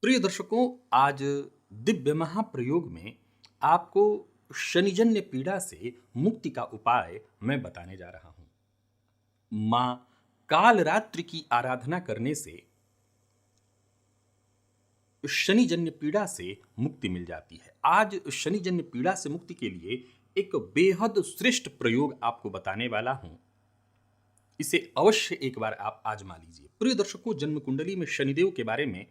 प्रिय दर्शकों, आज दिव्य महाप्रयोग में आपको शनिजन्य पीड़ा से मुक्ति का उपाय मैं बताने जा रहा हूं। मां कालरात्रि की आराधना करने से शनिजन्य पीड़ा से मुक्ति मिल जाती है। आज शनिजन्य पीड़ा से मुक्ति के लिए एक बेहद श्रेष्ठ प्रयोग आपको बताने वाला हूं। इसे अवश्य एक बार आप आजमा लीजिए। प्रिय दर्शकों, जन्म कुंडली में शनिदेव के बारे में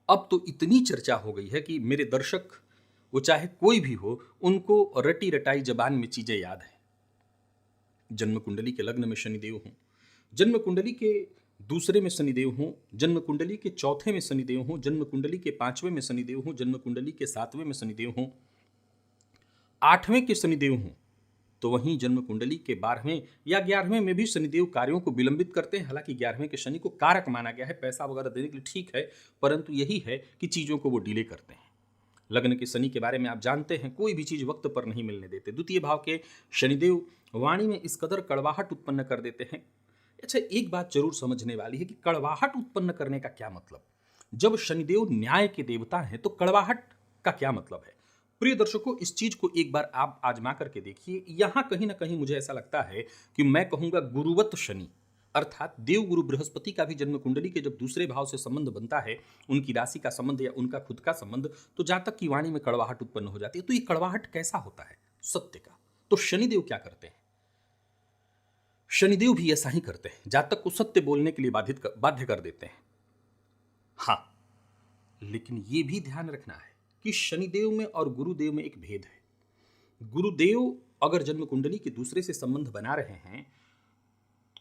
अब तो इतनी चर्चा हो गई है कि मेरे दर्शक, वो चाहे कोई भी हो, उनको रटी रटाई जबान में चीजें याद हैं। जन्म कुंडली के लग्न में शनिदेव हूं, जन्म कुंडली के दूसरे में शनिदेव हूं, जन्म कुंडली के चौथे में शनिदेव हूं, जन्म कुंडली के पांचवें में शनिदेव हूं, जन्म कुंडली के सातवें में शनिदेव हूं, आठवें के शनिदेव हूं, तो वहीं जन्म कुंडली के 12वें या 11वें में भी शनिदेव कार्यों को विलंबित करते हैं। हालांकि 11वें के शनि को कारक माना गया है, पैसा वगैरह देने के लिए ठीक है, परंतु यही है कि चीजों को वो डिले करते हैं। लग्न के शनि के बारे में आप जानते हैं, कोई भी चीज वक्त पर नहीं मिलने देते। द्वितीय भाव के शनिदेव वाणी में इस कदर कड़वाहट उत्पन्न कर देते हैं। अच्छा, एक बात जरूर समझने वाली है कि कड़वाहट उत्पन्न करने का क्या मतलब। जब शनिदेव न्याय के देवता हैं तो कड़वाहट का क्या मतलब है। प्रिय दर्शकों, इस चीज को एक बार आप आजमा करके देखिए। यहां कहीं ना कहीं मुझे ऐसा लगता है कि मैं कहूंगा गुरुवत शनि, अर्थात देव गुरु बृहस्पति का भी जन्म कुंडली के जब दूसरे भाव से संबंध बनता है, उनकी राशि का संबंध या उनका खुद का संबंध, तो जातक की वाणी में कड़वाहट उत्पन्न हो जाती है। तो ये कड़वाहट कैसा होता है? सत्य का। तो शनिदेव क्या करते हैं? शनिदेव भी ऐसा ही करते हैं, जातक को सत्य बोलने के लिए बाध्य कर देते हैं। हाँ, लेकिन ये भी ध्यान रखना है कि शनिदेव में और गुरुदेव में एक भेद है। गुरुदेव अगर जन्म कुंडली के दूसरे से संबंध बना रहे हैं,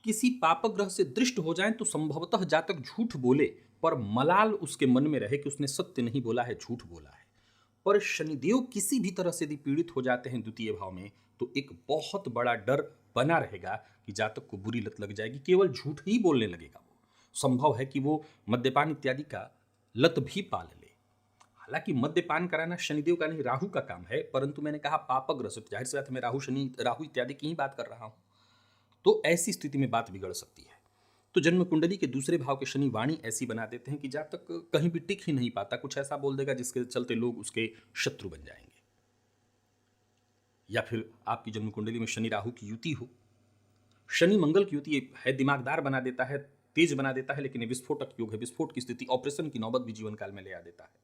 किसी पाप ग्रह से दृष्ट हो जाएं, तो संभवतः जातक झूठ बोले पर मलाल उसके मन में रहे कि उसने सत्य नहीं बोला है, झूठ बोला है। पर शनिदेव किसी भी तरह से यदि पीड़ित हो जाते हैं द्वितीय भाव में, तो एक बहुत बड़ा डर बना रहेगा कि जातक को बुरी लत लग जाएगी, केवल झूठ ही बोलने लगेगा। वो संभव है कि वो मद्यपान इत्यादि का लत भी पाल ले। हालांकि मद्यपान कराना शनिदेव का नहीं, राहु का काम है, परंतु मैंने कहा पापग्रस्त, जाहिर सी बात है मैं राहु इत्यादि की ही बात कर रहा हूं। तो ऐसी स्थिति में बात बिगड़ सकती है। तो जन्म कुंडली के दूसरे भाव के शनि वाणी ऐसी बना देते हैं कि जातक कहीं भी टिक ही नहीं पाता, कुछ ऐसा बोल देगा जिसके चलते लोग उसके शत्रु बन जाएंगे। या फिर आपकी जन्म कुंडली में शनि राहु की युति हो, शनि मंगल की युति है, दिमागदार बना देता है, तेज बना देता है, लेकिन ये विस्फोटक योग है। विस्फोट की स्थिति, ऑपरेशन की नौबत भी जीवन काल में ले आ देता है।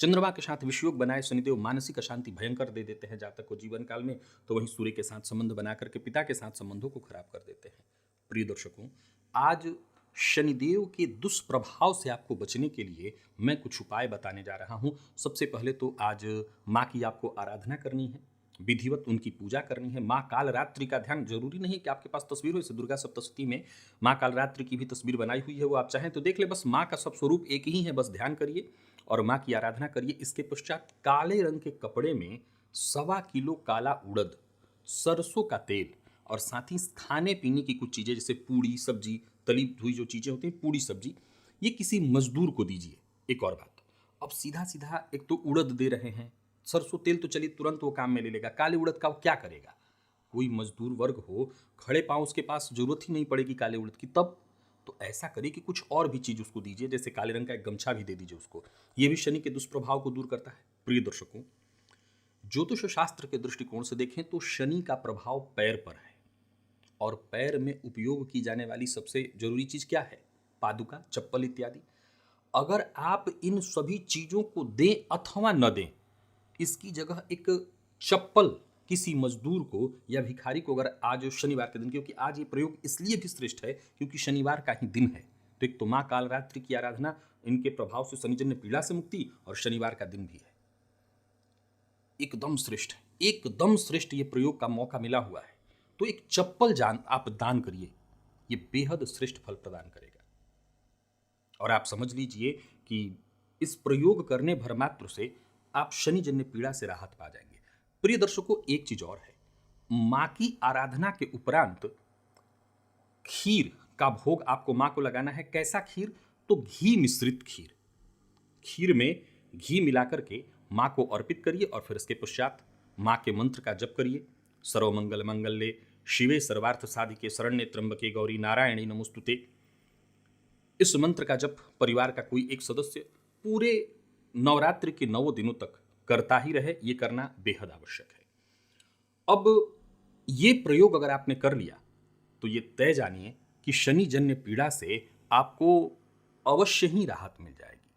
चंद्रमा के साथ विषयोग बनाए शनिदेव मानसिक अशांति भयंकर दे देते हैं जातक को जीवन काल में। तो वहीं सूर्य के साथ संबंध बना करके पिता के साथ संबंधों को खराब कर देते हैं। प्रिय दर्शकों, आज शनिदेव के दुष्प्रभाव से आपको बचने के लिए मैं कुछ उपाय बताने जा रहा हूं। सबसे पहले तो आज माँ की आपको आराधना करनी है, विधिवत उनकी पूजा करनी है। माँ कालरात्रि का ध्यान, जरूरी नहीं है कि आपके पास तस्वीर हो, इसे दुर्गा सप्तशती में माँ कालरात्रि की भी तस्वीर बनाई हुई है, वो आप चाहें तो देख ले। बस माँ का सब स्वरूप एक ही है, बस ध्यान करिए और माँ की आराधना करिए। इसके पश्चात काले रंग के कपड़े में 1.25 किलो काला उड़द, सरसों का तेल और साथ ही खाने पीने की कुछ चीज़ें जैसे पूड़ी सब्जी, तली हुई जो चीज़ें होती हैं, पूड़ी सब्जी, ये किसी मजदूर को दीजिए। एक और बात, अब सीधा सीधा एक तो उड़द दे रहे हैं, सरसों तेल तो चलिए तुरंत वो काम में ले लेगा, काले उड़द का वो क्या करेगा? कोई मजदूर वर्ग हो, खड़े पांव उसके पास जरूरत ही नहीं पड़ेगी काले उड़द की, तब तो ऐसा करिए कि कुछ और भी चीज उसको दीजिए, जैसे काले रंग का एक गमछा भी दे दीजिए उसको। ये भी शनि के दुष्प्रभाव को दूर करता है। प्रिय दर्शकों, ज्योतिष शास्त्र के दृष्टिकोण से देखें तो शनि का प्रभाव पैर पर है, और पैर में उपयोग की जाने वाली सबसे जरूरी चीज क्या है? पादुका, चप्पल इत्यादि। अगर आप इन सभी चीजों को दें अथवा न दें, इसकी जगह एक चप्पल किसी मजदूर को या भिखारी को, अगर आज शनिवार के दिन, क्योंकि आज ये प्रयोग इसलिए भी श्रेष्ठ है क्योंकि शनिवार का ही दिन है, तो एक तो माँ कालरात्रि की आराधना, इनके प्रभाव से शनिजन्य पीड़ा से मुक्ति, और शनिवार का दिन भी है। एकदम श्रेष्ठ है, एकदम श्रेष्ठ ये प्रयोग का मौका मिला हुआ है। तो एक चप्पल आप दान करिए, ये बेहद श्रेष्ठ फल प्रदान करेगा। और आप समझ लीजिए कि इस प्रयोग करने भर मात्र से आप शनिजन्य पीड़ा से राहत पा जाएंगे। प्रिय दर्शकों, एक चीज और है, मां की आराधना के उपरांत खीर का भोग आपको मां को लगाना है। कैसा खीर? तो घी मिश्रित खीर। खीर में घी मिलाकर के मां को अर्पित करिए और फिर इसके पश्चात मां के मंत्र का जप करिए। सर्वमंगल मंगल्ये शिवे सर्वार्थ साधिके शरण्ये त्र्यंबके गौरी नारायणी नमोस्तुते। इस मंत्र का जप परिवार का कोई एक सदस्य पूरे नवरात्रि के 9 दिनों तक करता ही रहे, ये करना बेहद आवश्यक है। अब ये प्रयोग अगर आपने कर लिया तो ये तय जानिए कि शनि जन्य पीड़ा से आपको अवश्य ही राहत मिल जाएगी।